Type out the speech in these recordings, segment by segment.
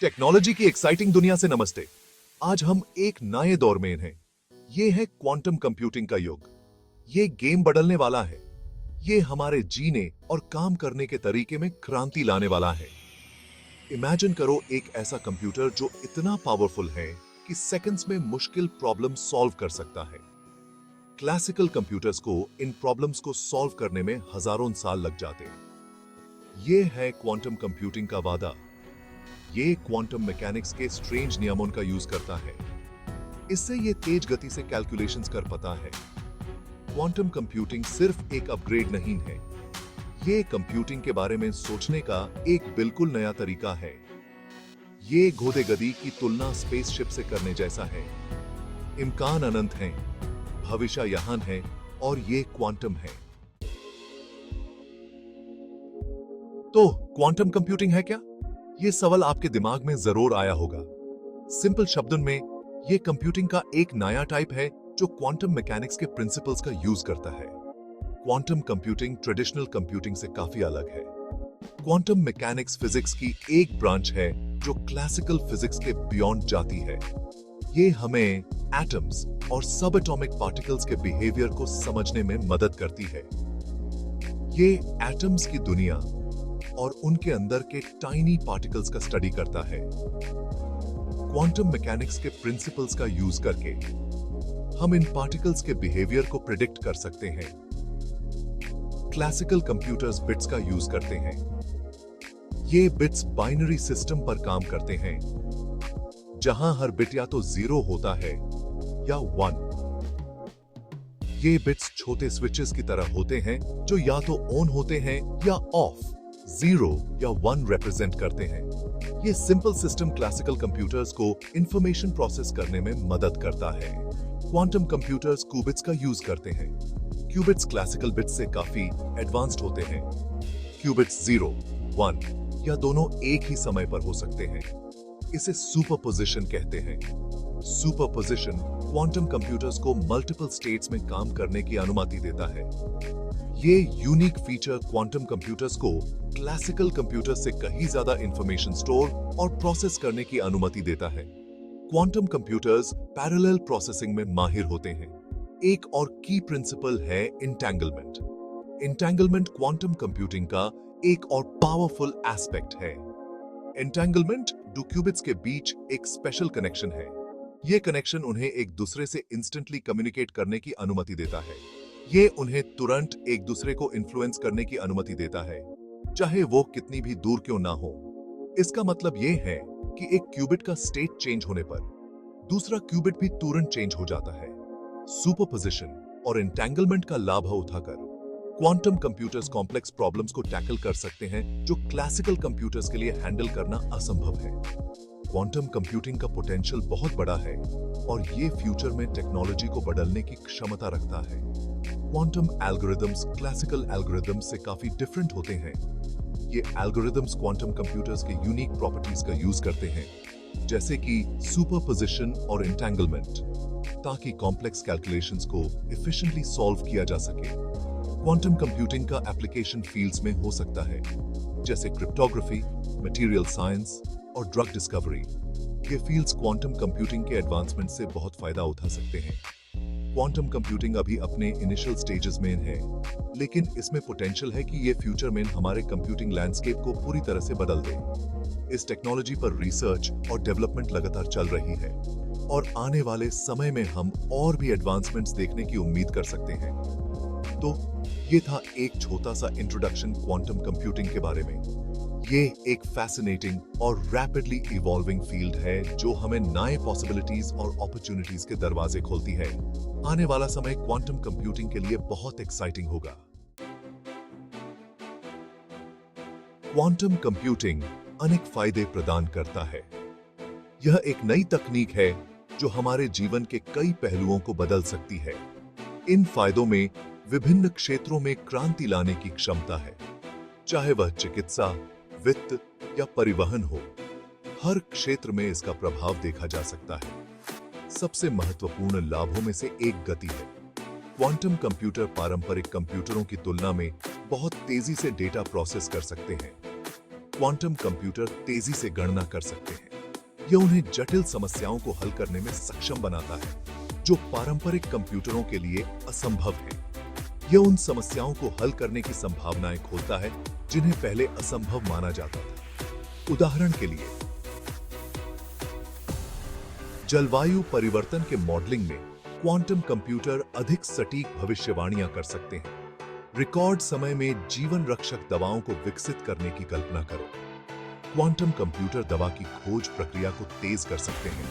Technology की exciting दुनिया से नमस्ते। आज हम एक नए दौर में हैं। ये है क्वांटम कंप्यूटिंग का युग। ये गेम बदलने वाला है। ये हमारे जीने और काम करने के तरीके में क्रांति लाने वाला है। इमेजिन करो एक ऐसा कंप्यूटर जो इतना पावरफुल है कि सेकंड्स में मुश्किल प्रॉब्लम सॉल्व कर सकता है। क्लासिकल कंप्यूटर्स को इन प्रॉब्लम्स को सॉल्व करने में हजारों साल लग जाते हैं। ये है क्वांटम कंप्यूटिंग का वादा। ये क्वांटम मैकेनिक्स के स्ट्रेंज नियमों का यूज करता है। इससे ये तेज गति से कैलकुलेशंस कर पाता है। क्वांटम कंप्यूटिंग सिर्फ एक अपग्रेड नहीं है, ये कंप्यूटिंग के बारे में सोचने का एक बिल्कुल नया तरीका है। ये घोड़े गधी की तुलना स्पेसशिप से करने जैसा है। इम्कान अनंत हैं, भविष्य यहां है और ये क्वांटम है। तो क्वांटम कंप्यूटिंग है क्या? ये सवाल आपके दिमाग में जरूर आया होगा। सिंपल शब्दों में, ये कंप्यूटिंग का एक नया टाइप है जो क्वांटम मैकेनिक्स के प्रिंसिपल्स का यूज करता है। क्वांटम कंप्यूटिंग ट्रेडिशनल कंप्यूटिंग से काफी अलग है। क्वांटम मैकेनिक्स फिजिक्स की एक ब्रांच है जो क्लासिकल फिजिक्स के बियॉन्ड जाती है। ये हमें एटम्स और सब एटॉमिक पार्टिकल्स के बिहेवियर को समझने में मदद करती है। ये एटम्स की दुनिया और उनके अंदर के टाइनी पार्टिकल्स का स्टडी करता है। क्वांटम मैकेनिक्स के प्रिंसिपल्स का यूज करके हम इन पार्टिकल्स के बिहेवियर को प्रिडिक्ट कर सकते हैं। क्लासिकल कंप्यूटर्स बिट्स का यूज करते हैं। ये बिट्स बाइनरी सिस्टम पर काम करते हैं, जहां हर बिट या तो 0 होता है या 1। ये बिट्स छोटे स्विचेस की तरह होते हैं जो या तो ऑन होते हैं या ऑफ, 0 या 1 रिप्रेजेंट करते हैं। ये सिंपल सिस्टम क्लासिकल कंप्यूटर्स को इंफॉर्मेशन प्रोसेस करने में मदद करता है। क्वांटम कंप्यूटर्स क्यूबिट्स का यूज करते हैं। क्यूबिट्स क्लासिकल बिट्स से काफी एडवांस्ड होते हैं। क्यूबिट्स 0, 1 या दोनों एक ही समय पर हो सकते हैं। इसे सुपरपोजिशन कहते हैं। सुपरपोजिशन क्वांटम कंप्यूटर्स को मल्टीपल स्टेट्स में काम करने की अनुमति देता है। ये यूनिक फीचर क्वांटम कंप्यूटर्स को क्लासिकल कंप्यूटर्स से कहीं ज्यादा इंफॉर्मेशन स्टोर और प्रोसेस करने की अनुमति देता है। क्वांटम कंप्यूटर्स पैरेलल प्रोसेसिंग में माहिर होते हैं। एक और की प्रिंसिपल है इंटेंगलमेंट। इंटेंगलमेंट क्वांटम कंप्यूटिंग का एक और पावरफुल एस्पेक्ट है। एंटेंगलमेंट दो क्यूबिट्स के बीच एक स्पेशल कनेक्शन है। यह कनेक्शन उन्हें एक दूसरे से इंस्टेंटली कम्युनिकेट करने की अनुमति देता है। ये उन्हें तुरंत एक दूसरे को इन्फ्लुएंस करने की अनुमति देता है, चाहे वो कितनी भी दूर क्यों ना हो। इसका मतलब ये है कि एक क्यूबिट का स्टेट चेंज होने पर दूसरा क्यूबिट भी तुरंत चेंज हो जाता है। सुपरपोजिशन और एंटेंगलमेंट का लाभ उठाकर क्वांटम कंप्यूटर्स कॉम्प्लेक्स प्रॉब्लम्स को टैकल कर सकते हैं जो क्लासिकल कंप्यूटर्स के लिए हैंडल करना असंभव है। क्वांटम कंप्यूटिंग का पोटेंशियल बहुत बड़ा है और ये फ्यूचर में टेक्नोलॉजी को बदलने की क्षमता रखता है। क्वांटम एल्गोरिदम्स क्लासिकल एल्गोरिदम्स से काफी डिफरेंट होते हैं। ये एल्गोरिदम्स क्वांटम कंप्यूटर्स के यूनिक प्रॉपर्टीज का यूज करते हैं, जैसे कि सुपरपोजिशन और एंटेंगलमेंट, ताकि कॉम्प्लेक्स कैलकुलेशंस को एफिशिएंटली सॉल्व किया जा सके। क्वांटम कंप्यूटिंग का एप्लीकेशन फील्ड्स में हो सकता है, जैसे क्रिप्टोग्राफी, मटेरियल साइंस और ड्रग डिस्कवरी। ये फील्ड्स क्वांटम कंप्यूटिंग के एडवांसमेंट से बहुत फायदा उठा सकते हैं। क्वांटम कंप्यूटिंग अभी अपने इनिशियल स्टेजेस में है, लेकिन इसमें पोटेंशियल है कि ये फ्यूचर में हमारे कंप्यूटिंग लैंडस्केप को पूरी तरह से बदल दे। इस टेक्नोलॉजी पर रिसर्च और डेवलपमेंट लगातार चल रही है और आने वाले समय में हम और भी एडवांसमेंट्स देखने की उम्मीद कर सकते हैं। तो ये था एक छोटा सा इंट्रोडक्शन क्वांटम कंप्यूटिंग के बारे में। ये एक फैसिनेटिंग और रैपिडली इवॉल्विंग फील्ड है जो हमें नए पॉसिबिलिटीज और अपॉर्चुनिटीज के दरवाजे खोलती है। आने वाला समय क्वांटम कंप्यूटिंग के लिए बहुत एक्साइटिंग होगा। क्वांटम कंप्यूटिंग अनेक फायदे प्रदान करता है। यह एक नई तकनीक है जो हमारे जीवन के कई पहलुओं को बदल सकती है। इन फायदों में विभिन्न क्षेत्रों में क्रांति लाने की क्षमता है, चाहे वह चिकित्सा, वित्त या परिवहन हो। हर क्षेत्र में इसका प्रभाव देखा जा सकता है। सबसे महत्वपूर्ण लाभों में से एक गति है। क्वांटम कंप्यूटर पारंपरिक कंप्यूटरों की तुलना में बहुत तेजी से डेटा प्रोसेस कर सकते हैं। क्वांटम कंप्यूटर तेजी से गणना कर सकते हैं, यह उन्हें जटिल समस्याओं को हल करने में सक्षम बनाता है, जो पारंपरिक कंप्यूटरों के लिए असंभव है। यह उन समस्याओं को हल करने की संभावनाएं खोलता है जिन्हें पहले असंभव माना जाता था। उदाहरण के लिए, जलवायु परिवर्तन के मॉडलिंग में क्वांटम कंप्यूटर अधिक सटीक भविष्यवाणियां कर सकते हैं। रिकॉर्ड समय में जीवन रक्षक दवाओं को विकसित करने की कल्पना करो। क्वांटम कंप्यूटर दवा की खोज प्रक्रिया को तेज कर सकते हैं,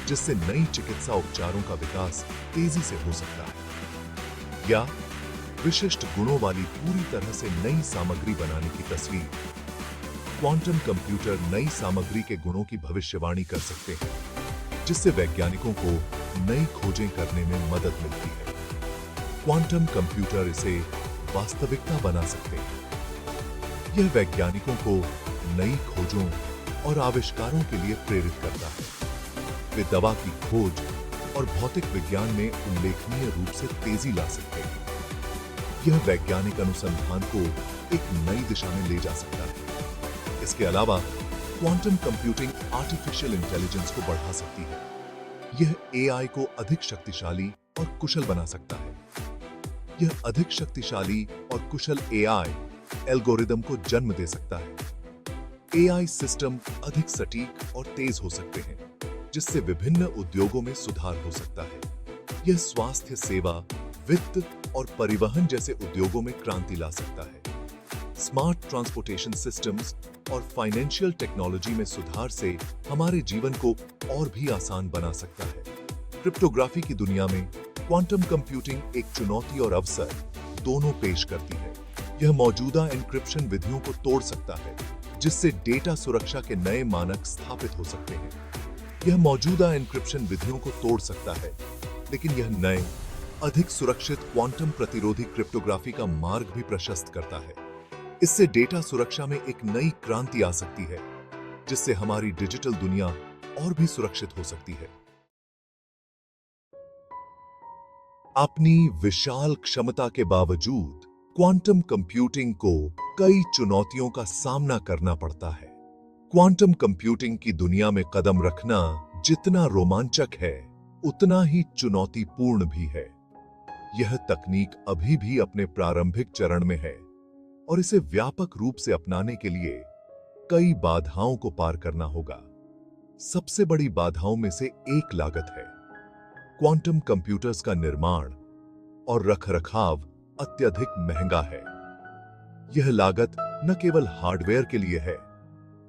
जिससे नई चिकित्सा उपचारों का विकास तेजी से हो सकता है। या विशिष्ट गुणों वाली पूरी तरह से नई सामग्री बनाने की तस्वीर। क्वांटम कंप्यूटर नई सामग्री के गुणों की भविष्यवाणी कर सकते हैं, जिससे वैज्ञानिकों को नई खोजें करने में मदद मिलती है। क्वांटम कंप्यूटर इसे वास्तविकता बना सकते हैं। यह वैज्ञानिकों को नई खोजों और आविष्कारों के लिए प्रेरित करता है। वे दवा की खोज और भौतिक विज्ञान में उल्लेखनीय रूप से तेजी ला सकते हैं। यह वैज्ञानिक अनुसंधान को एक नई दिशा में ले जा सकता है। इसके अलावा क्वांटम कंप्यूटिंग आर्टिफिशियल इंटेलिजेंस को बढ़ा सकती है। यह एआई को अधिक शक्तिशाली और कुशल बना सकता है। यह अधिक शक्तिशाली और कुशल एआई एल्गोरिदम को जन्म दे सकता है। एआई सिस्टम अधिक सटीक और तेज हो सकते हैं, जिससे विभिन्न उद्योगों में सुधार हो सकता है। यह स्वास्थ्य सेवा, वित्त और परिवहन जैसे उद्योगों में क्रांति ला सकता है। स्मार्ट ट्रांसपोर्टेशन सिस्टम्स और फाइनेंशियल टेक्नोलॉजी में सुधार से हमारे जीवन को और भी आसान बना सकता है। क्रिप्टोग्राफी की दुनिया में क्वांटम कंप्यूटिंग एक चुनौती और अवसर दोनों पेश करती है। यह मौजूदा एन्क्रिप्शन विधियों को तोड़ सकता है, जिससे डेटा सुरक्षा के नए मानक स्थापित हो सकते हैं। यह मौजूदा एन्क्रिप्शन विधियों को तोड़ सकता है, लेकिन यह नए, अधिक सुरक्षित क्वांटम प्रतिरोधी क्रिप्टोग्राफी का मार्ग भी प्रशस्त करता है। इससे डेटा सुरक्षा में एक नई क्रांति आ सकती है, जिससे हमारी डिजिटल दुनिया और भी सुरक्षित हो सकती है। अपनी विशाल क्षमता के बावजूद क्वांटम कंप्यूटिंग को कई चुनौतियों का सामना करना पड़ता है। क्वांटम कंप्यूटिंग की दुनिया में कदम रखना जितना रोमांचक है, उतना ही चुनौतीपूर्ण भी है। यह तकनीक अभी भी अपने प्रारंभिक चरण में है और इसे व्यापक रूप से अपनाने के लिए कई बाधाओं को पार करना होगा। सबसे बड़ी बाधाओं में से एक लागत है। क्वांटम कंप्यूटर्स का निर्माण और रखरखाव अत्यधिक महंगा है। यह लागत न केवल हार्डवेयर के लिए है,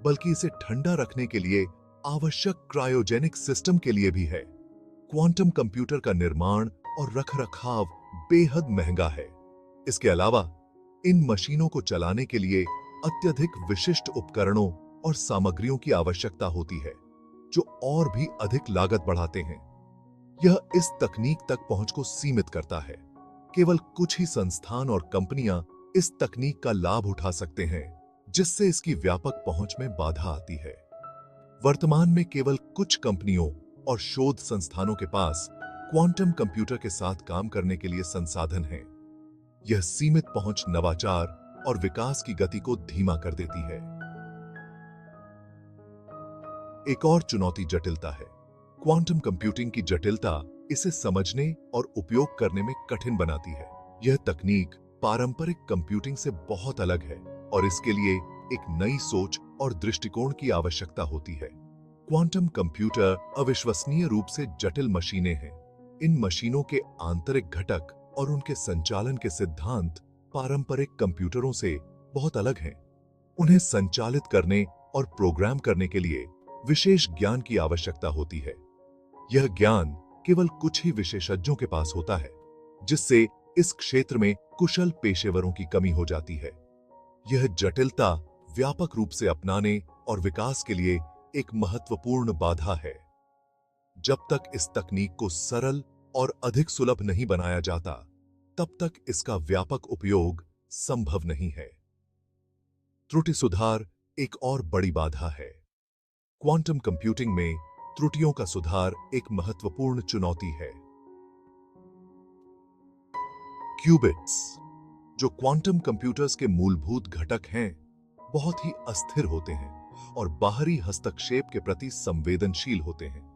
बल्कि इसे ठंडा रखने के लिए आवश्यक क्रायोजेनिक सिस्टम के लिए भी है। क्वांटम कंप्यूटर का निर्माण और रखरखाव बेहद महंगा है। इसके अलावा इन मशीनों को चलाने के लिए अत्यधिक विशिष्ट उपकरणों और सामग्रियों की आवश्यकता होती है, जो और भी अधिक लागत बढ़ाते हैं। यह इस तकनीक तक पहुंच को सीमित करता है। केवल कुछ ही संस्थान और कंपनियां इस तकनीक का लाभ उठा सकते हैं, जिससे इसकी व्यापक पहुंच में बाधा आती है। वर्तमान में केवल कुछ कंपनियों और शोध संस्थानों के पास क्वांटम कंप्यूटर के साथ काम करने के लिए संसाधन हैं। यह सीमित पहुंच नवाचार और विकास की गति को धीमा कर देती है। एक और चुनौती जटिलता है। क्वांटम कंप्यूटिंग की जटिलता इसे समझने और उपयोग करने में कठिन बनाती है। यह तकनीक पारंपरिक कंप्यूटिंग से बहुत अलग है और इसके लिए एक नई सोच और दृष्टिकोण की आवश्यकता होती है। क्वांटम कंप्यूटर अविश्वसनीय रूप से जटिल मशीनें हैं। इन मशीनों के आंतरिक घटक और उनके संचालन के सिद्धांत पारंपरिक कंप्यूटरों से बहुत अलग हैं। उन्हें संचालित करने और प्रोग्राम करने के लिए विशेष ज्ञान की आवश्यकता होती है। यह ज्ञान केवल कुछ ही विशेषज्ञों के पास होता है, जिससे इस क्षेत्र में कुशल पेशेवरों की कमी हो जाती है। यह जटिलता व्यापक रूप से अपनाने और विकास के लिए एक महत्वपूर्ण बाधा है। जब तक इस तकनीक को सरल और अधिक सुलभ नहीं बनाया जाता, तब तक इसका व्यापक उपयोग संभव नहीं है। त्रुटि सुधार एक और बड़ी बाधा है। क्वांटम कंप्यूटिंग में त्रुटियों का सुधार एक महत्वपूर्ण चुनौती है। क्यूबिट्स, जो क्वांटम कंप्यूटर्स के मूलभूत घटक हैं, बहुत ही अस्थिर होते हैं। और बाहरी हस्तक्षेप के प्रति संवेदनशील होते हैं।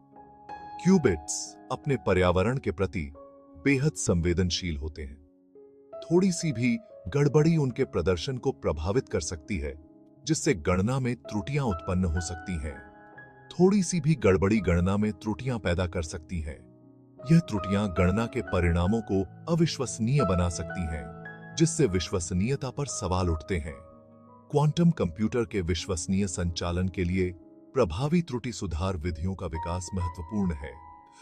क्यूबिट्स अपने पर्यावरण के प्रति बेहद संवेदनशील होते हैं। थोड़ी सी भी गड़बड़ी उनके प्रदर्शन को प्रभावित कर सकती है, जिससे गणना में त्रुटियां उत्पन्न हो सकती हैं। थोड़ी सी भी गड़बड़ी गणना में त्रुटियां पैदा कर सकती हैं। यह त्रुटियां गणना के परिणामों को अविश्वसनीय बना सकती हैं, जिससे विश्वसनीयता पर सवाल उठते हैं। क्वांटम कंप्यूटर के विश्वसनीय संचालन के लिए प्रभावी त्रुटि सुधार विधियों का विकास महत्वपूर्ण है।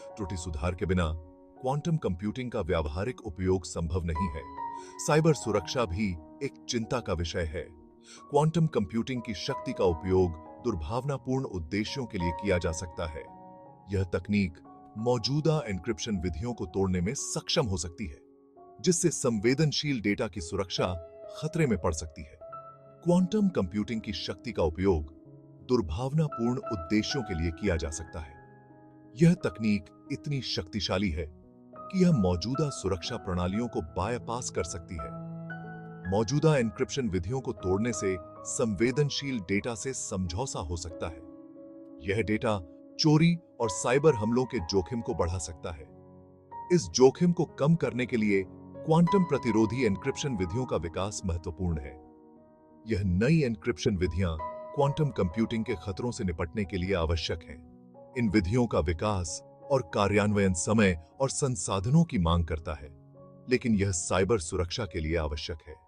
त्रुटि सुधार के बिना क्वांटम कंप्यूटिंग का व्यावहारिक उपयोग संभव नहीं है। साइबर सुरक्षा भी एक चिंता का विषय है। क्वांटम कंप्यूटिंग की शक्ति का उपयोग दुर्भावनापूर्ण उद्देश्यों के लिए किया जा सकता है। यह तकनीक मौजूदा एन्क्रिप्शन विधियों को तोड़ने में सक्षम हो सकती है, जिससे संवेदनशील डेटा की सुरक्षा खतरे में पड़ सकती है। क्वांटम कंप्यूटिंग की शक्ति का उपयोग दुर्भावनापूर्ण उद्देश्यों के लिए किया जा सकता है। यह तकनीक इतनी शक्तिशाली है कि यह मौजूदा सुरक्षा प्रणालियों को बायपास कर सकती है। मौजूदा एन्क्रिप्शन विधियों को तोड़ने से संवेदनशील डेटा से समझौता हो सकता है। यह डेटा चोरी और साइबर हमलों के जोखिम को बढ़ा सकता है। इस जोखिम को कम करने के लिए क्वांटम प्रतिरोधी एन्क्रिप्शन विधियों का विकास महत्वपूर्ण है। यह नई एन्क्रिप्शन विधियां क्वांटम कंप्यूटिंग के खतरों से निपटने के लिए आवश्यक हैं। इन विधियों का विकास और कार्यान्वयन समय और संसाधनों की मांग करता है, लेकिन यह साइबर सुरक्षा के लिए आवश्यक है।